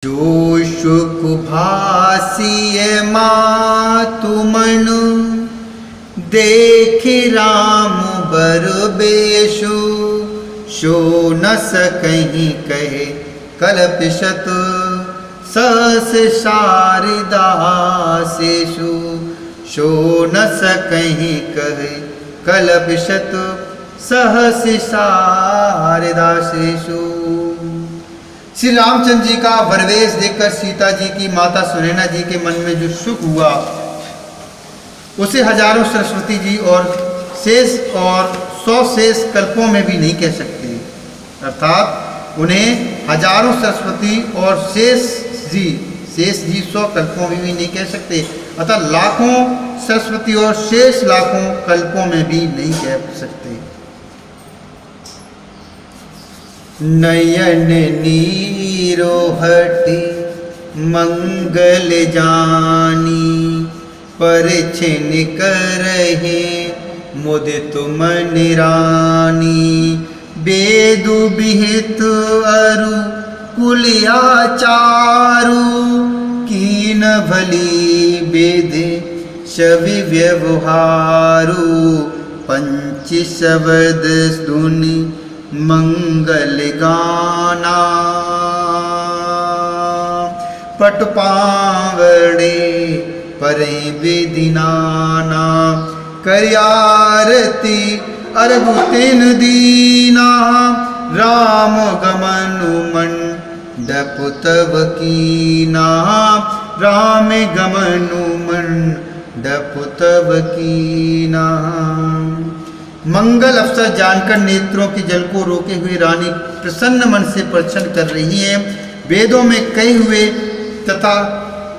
जो सुख भासिय मातु मन देख राम बर बेशु सो न सकहीं कहे कल्पशत सहस शारदासेषु सो न सकहीं कहे कल्पशत सहस शारदासेषु। श्री रामचंद्र जी का वरवेश देखकर सीता जी की माता सुनैना जी के मन में जो सुख हुआ उसे हजारों सरस्वती जी और शेष और 100 शेष कल्पों में भी नहीं कह सकते। अर्थात उन्हें हजारों सरस्वती और शेष जी 100 कल्पों में भी नहीं कह सकते, अतः लाखों सरस्वती और शेष लाखों कल्पों में भी नहीं कह सकते। नयन नीरोहटि मंगल जानी परिछिन करहे मुदित मन रानी वेदु विहित अरु कुलियाचारु कीन भली वेद शवि व्यवहारु पंच शब्द धुनि मंगल गाना पट पावड़े परे विदिनाना करियारती अरबु तिन दीना राम गमनु मंडप तब कीना राम गमनु मंडप तब कीना। मंगल अवसर जानकर नेत्रों की जल को रोके हुए रानी प्रसन्न मन से प्रसन्न कर रही है। वेदों में कहे हुए तथा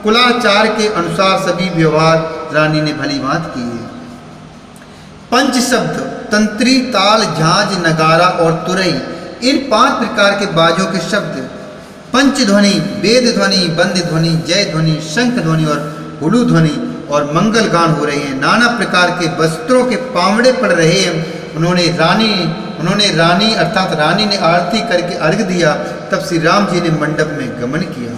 कुलाचार के अनुसार सभी व्यवहार रानी ने भली बात की है। पंच शब्द तंत्री, ताल, झांझ, नगारा और तुरई इन 5 प्रकार के बाजों के शब्द पंच ध्वनि, वेद ध्वनि, बंद ध्वनि, जय ध्वनि, शंख ध्वनि और हुलू ध्वनि और मंगल गान हो रहे हैं। नाना प्रकार के वस्त्रों के पावड़े पड़ रहे हैं। उन्होंने रानी अर्थात रानी ने आरती करके अर्घ दिया। तब श्री राम जी ने मंडप में गमन किया।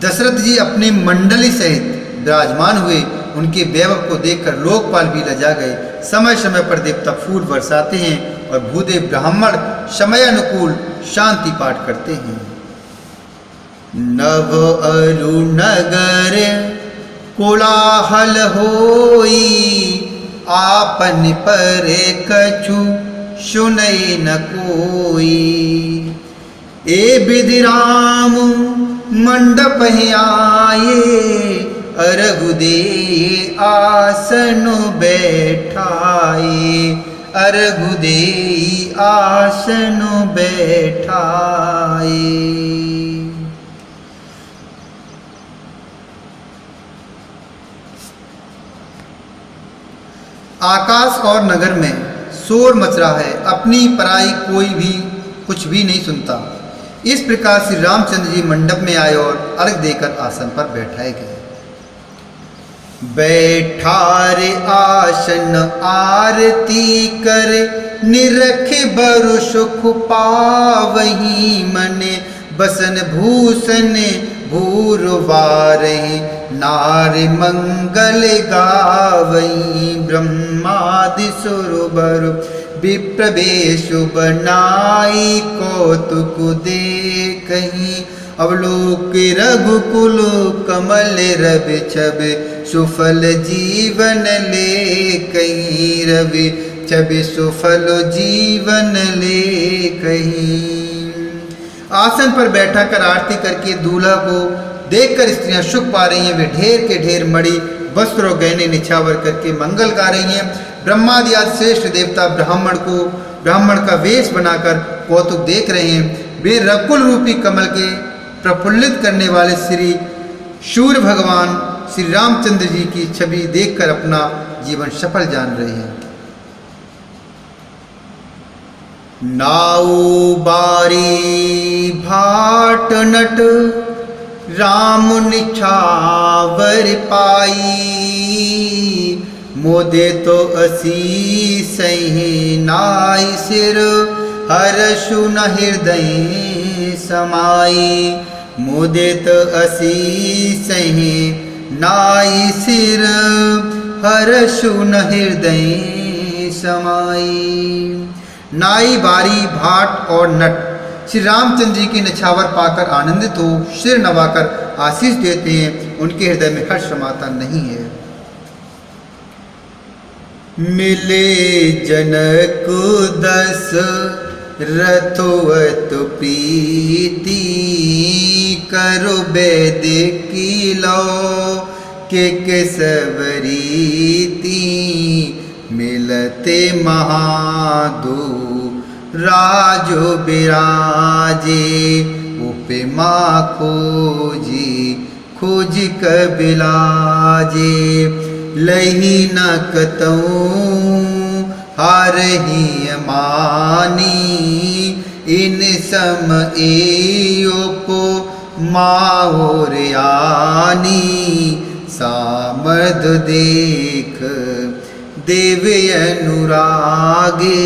दशरथ जी अपनी मंडली सहित विराजमान हुए। उनके वैभव को देखकर लोकपाल भी लजा गए। समय समय पर देवता फूल बरसाते हैं और भूदेव ब्राह्मण समय अनुकूल शांति पाठ करते हैं। नव अरु नगर कोलाहल होई आपन पर कछु सुनई न कोई ए विधि राम मंडप आए अरघु दे आसन बैठाए अरघु दे आसन बैठाए। आकाश और नगर में शोर मच रहा है, अपनी पराई कोई भी कुछ भी नहीं सुनता। इस प्रकार श्री रामचंद्र जी मंडप में आए और अर्घ देकर आसन पर बैठाए गए। बैठार आसन आरती कर निरख बरु सुख पावही मने बसन भूषण भूरवारहि नारी मंगल गावई ब्रह्मादि सुरबर विप्रवेशु बनाई कौतुक देखहि अवलोक रघुकुल कमल रवि छब सुफल जीवन ले कहीं रवि छब सुफल जीवन ले कहीं। आसन पर बैठा कर आरती करके दूल्हा को देखकर स्त्रियां सुख पा रही हैं। वे ढेर के ढेर मणि वस्त्र और गहने निछावर करके मंगल गा रही हैं। ब्रह्मादि आदि श्रेष्ठ देवता ब्राह्मण का वेश बनाकर कौतुक देख रहे हैं। वे रकुल रूपी कमल के प्रफुल्लित करने वाले श्री सूर्य भगवान श्री रामचंद्र जी की छवि देखकर अपना जीवन सफल जान रहे हैं। नाऊ बारी भाट नट राम निछावर पाई मोदे तो असी सही नाई सिर हर्षु न हृदय समाई, मुदित असीस नाई सिर, हर्षु न हृदय समाई। नाई, बारी, भाट और नट श्री रामचंद्र जी की नछावर पाकर आनंदित हो सिर नवाकर आशीष देते हैं, उनके हृदय में हर्ष समाता नहीं है। मिले जनक 10 रथोवत प्रीति, करो वेद की लो के सवरीति, मिलते महादू राजो बिराजे, उपमा खोजी खोज कबिलाजे, लही न कतऊँ हारही मानी, इन सम एयोपो माओर आनी, सामद देख देव अनुरागे,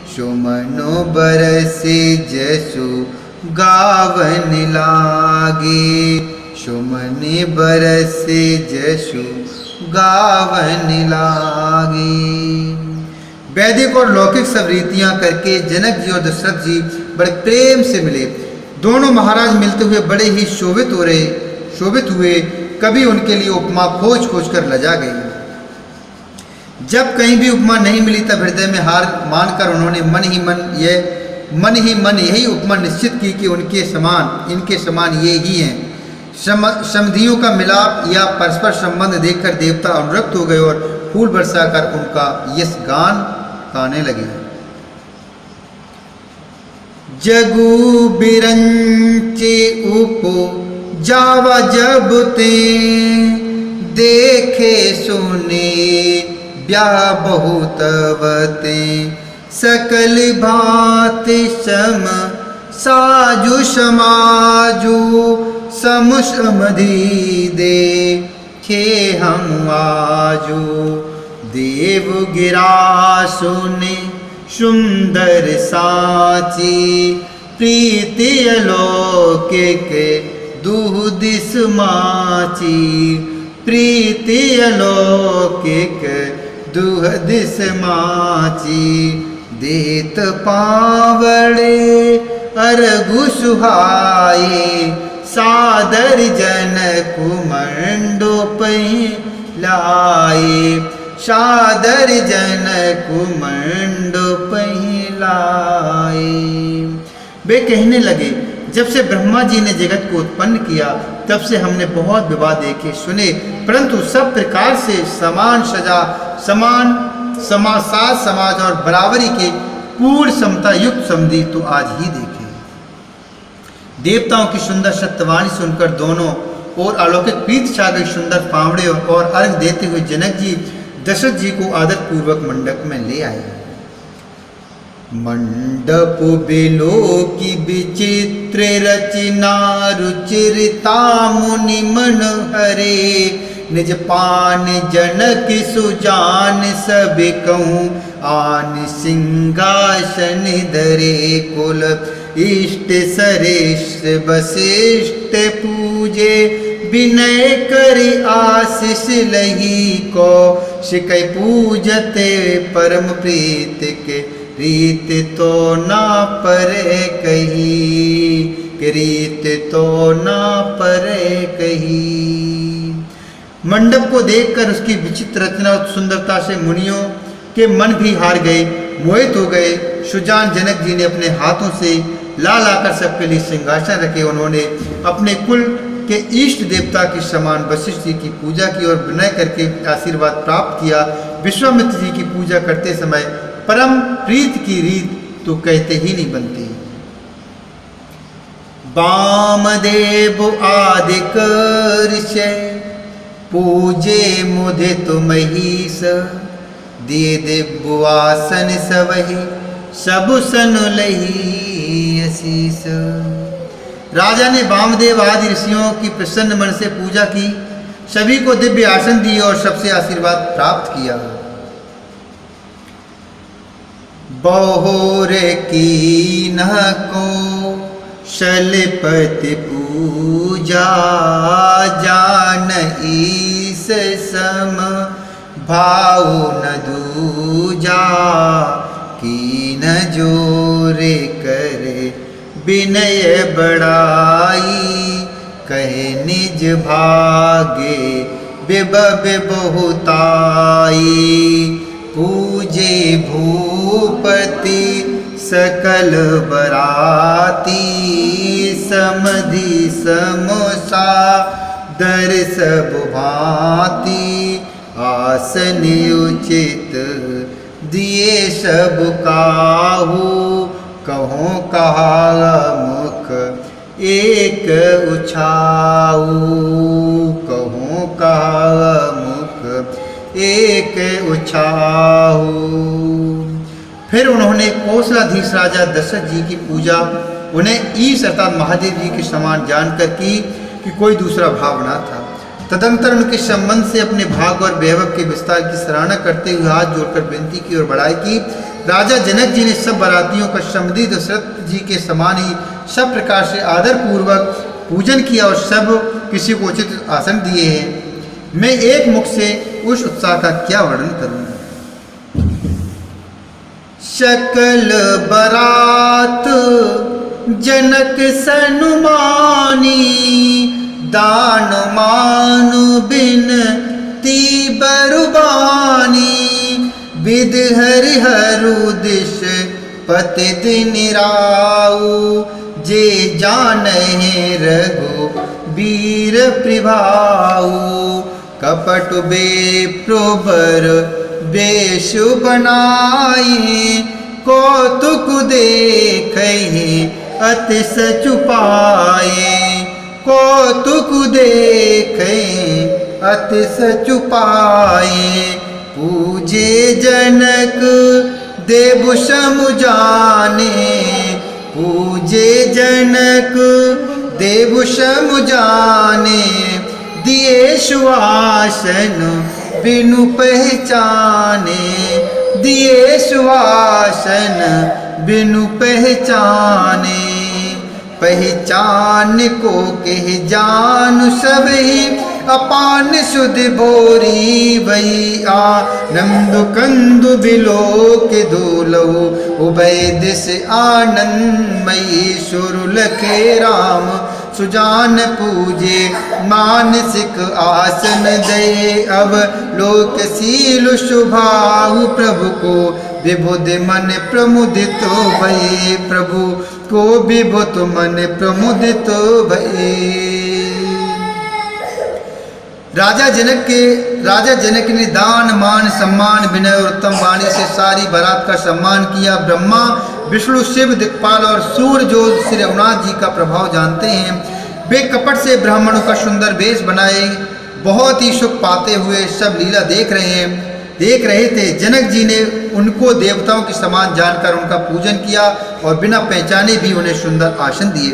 सुमनो बरसे जसु गावन लागे, सुमने बरसे जसु गावन लागे। वैदिक और लौकिक सब रीतियां करके जनक जी और दशरथ जी बड़े प्रेम से मिले। दोनों महाराज मिलते हुए बड़े ही शोभित हुए। कभी उनके लिए उपमा खोज खोज कर लजा गई। जब कहीं भी उपमा नहीं मिली तब हृदय में हार मानकर उन्होंने मन ही मन यही उपमा निश्चित की कि इनके समान ये ही हैं। समधियों का मिलाप या परस्पर संबंध देखकर देवता अनुरक्त हो गए और फूल बरसाकर उनका यश गान गाने लगे। जगु बिरंचे उपो जावा जब ते, देखे सुने ब्याह बहुतवते, सकल भांति सम साजु समाजु, सम समधि देखे हम आजू। देव गिरा सुने सुंदर साची, प्रीति अलौकिक दुह दिस माची, प्रीति अलौकिक दुह दिस माची। देत पावड़े अरगु सुहाए, सादर जनक मंडप लाए, सादर जनक मंडप लाए। वे कहने लगे, जब से ब्रह्मा जी ने जगत को उत्पन्न किया तब से हमने बहुत विवाह देखे सुने, परंतु सब प्रकार से समान सजा, साथ समाज और बराबरी के पूर्ण समता युक्त समझी तो आज ही देखे। देवताओं की सुंदर सत्यवाणी सुनकर दोनों और अलौकिक प्रीत छा गई। सुंदर फावड़े और अर्घ देते हुए जनक जी दशरथ जी को आदर पूर्वक मंडप में ले आए। मंडप बिलो की विचित्र रचना, रुचिरता मुनि मन हरे, निज पान जनक सुजान सब कहूँ, आन सिंहासन धरे कुल इष्ट सरेष्ठ वशिष्ठ पूजे, विनय करि आशीष लही को, शिकै पूजते परम प्रीत के, रीत तो ना परे कही, रीत तो ना परे कही। मंडप को देखकर उसकी विचित्र रचना और सुंदरता से मुनियों के मन भी हार गए, मोहित हो गए। सुजान जनक जी ने अपने हाथों से ला लाकर सबके लिए सिंहासन रखे। उन्होंने अपने कुल के इष्ट देवता के समान वशिष्ठ जी की पूजा की और विनय करके आशीर्वाद प्राप्त किया। विश्वामित्र जी की पूजा करते समय परम प्रीत की रीत तो कहते ही नहीं बनती। वामदेव आदिक ऋषि पूजे मुदित महीस, दिए दिव्यवासन सबहि सब सन लही असीस। राजा ने वामदेव आदि ऋषियों की प्रसन्न मन से पूजा की, सभी को दिव्य आसन दिए और सबसे आशीर्वाद प्राप्त किया। बहुर की न को शलपति पूजा जान ईस सम भाव न दूजा कीन जोरे करे विनय बड़ाई कहे निज भागे बिबब बहुताई पूजे भूपति सकल बराती समधि समसा दर सब भांति आसन उचित दिए सब काहू कहो कहा मुख एक उछाऊ कहो कहा मुख एक उछाऊ। फिर उन्होंने कौशलाधीश राजा दशरथ जी की पूजा उन्हें ईश अर्थात महादेव जी के समान जानकर की कि कोई दूसरा भाव न था। तदंतर उनके संबंध से अपने भाग और वैभव के विस्तार की सराहना करते हुए हाथ जोड़कर विनती की और बढ़ाई की। राजा जनक जी ने सब बारातियों का समृद्धि दशरथ जी के समान ही सब प्रकार से आदर पूर्वक पूजन किया और सब किसी को उचित आसन दिए हैं। मैं एक मुख से उस उत्साह का क्या वर्णन करूंगा। सकल बरात जनक सनुमानी दान मान बिनती बरुबानी विद हरिहरु दिश पति दिन राऊ जे जानहि रघु वीर प्रभाऊ कपट बेप्रोबर वेश बनाई कौतुक देखहि अति सचुपाए कौतुक देखहि अति सचुपाए पूजे जनक देव सम जाने पूजे जनक देव सम जाने दिए सुवासन बिनु पहचाने दिए सुवासन बिनु पहचाने पहचान को कह जान सब ही अपान सुध भोरी भई आनंद कंदु बिलो के दोलो उभय दिश आनंदमयी सुर लखे राम सुजान पूजे मानसिक आसन दे अब लोक सील शुभाहु प्रभु को विबुध मन प्रमुदित भये प्रभु को विबुध मन प्रमुदित भये। राजा जनक ने दान मान सम्मान विनय और उत्तम वाणी से सारी बारात का सम्मान किया। ब्रह्मा विष्णु शिव दिक्पाल और सूर्य जो श्री रघुनाथ जी का प्रभाव जानते हैं वे कपट से ब्राह्मणों का सुंदर वेश बनाए बहुत ही सुख पाते हुए सब लीला देख रहे थे। जनक जी ने उनको देवताओं के समान जानकर उनका पूजन किया और बिना पहचाने भी उन्हें सुंदर आसन दिए।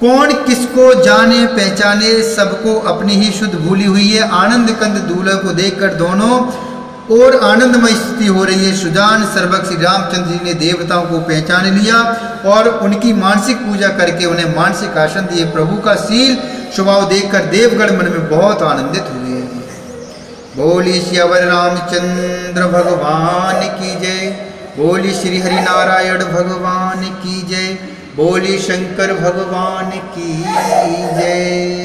कौन किसको जाने पहचाने सबको अपनी ही शुद्ध भूली हुई है। आनंद कंद दूल्हे को देखकर दोनों और आनंदमय स्थिति हो रही है। सुजान सर्वक श्री रामचंद्र जी ने देवताओं को पहचान लिया और उनकी मानसिक पूजा करके उन्हें मानसिक आसन दिए। प्रभु का शील स्वभाव देखकर देवगण मन में बहुत आनंदित हुए। बोली श्यावर रामचंद्र भगवान की जय। बोली श्री हरि नारायण भगवान की जय। बोली शंकर भगवान की जय।